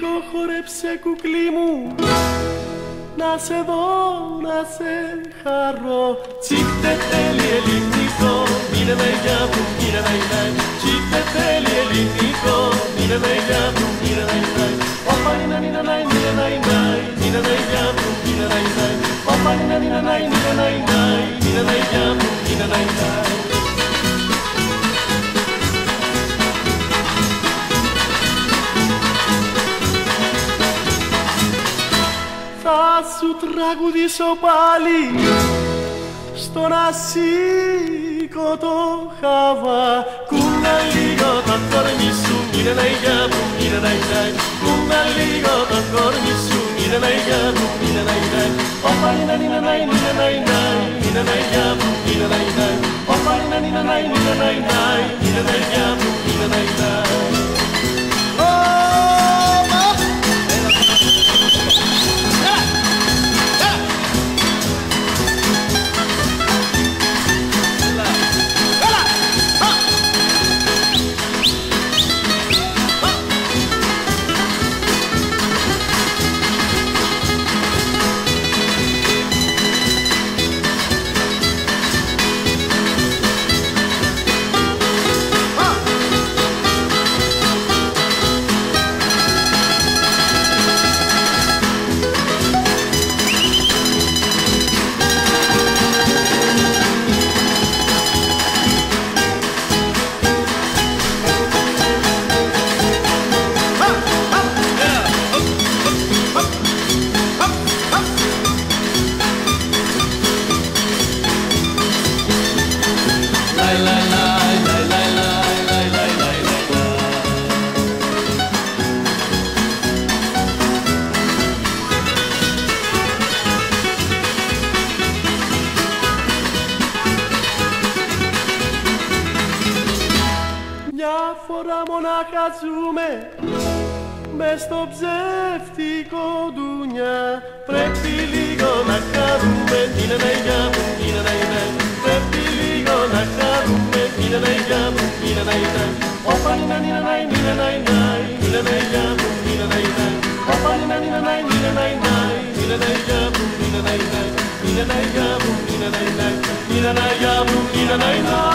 λίγο χόρεψε κουκλί μου, να σε δω, να σε χαρώ. Τσίπτε τέλει ελληνικό, μείνε με για που μείνε με νάι. Τσίπτε τέλει ελληνικό, μείνε με για που μείνε με νάι. Όπα νίνα νίνα νάι, μείνε νάι νάι, μείνε με για που μείνε νάι νάι. Όπα νίνα νίνα νάι, μείνε νάι νάι, μείνε με για που μείνε νάι νάι. Θα σου τραγουδήσω πάλι στον ασήκω το χαβά. Κούνα λίγο το κορμί σου, μείνε να για που μείνε να νάι. Κούνα λίγο το κορμί σου, μείνε να για που μείνε να νάι. Όπα νίνα νίνα νάι, μείνε να νάι, μείνε να για που μείνε να νάι. Όπα νίνα νίνα νάι, μείνε να νάι, μείνε να για που μείνε να νάι. Μια φορά μονάχα ζούμε μες στο ψεύτικο ντουνιά. Πρέπει λίγο να χαρούμε, είναι να για μου, είναι να είναι. Πρέπει λίγο να χαρούμε, είναι να για μου, είναι να είναι. Όπα είναι να είναι να είναι να είναι, είναι να για μου, είναι να είναι. Όπα είναι να είναι να είναι να είναι, είναι να για μου, είναι να είναι. Είναι να για μου, είναι να είναι, είναι να για μου, είναι να είναι.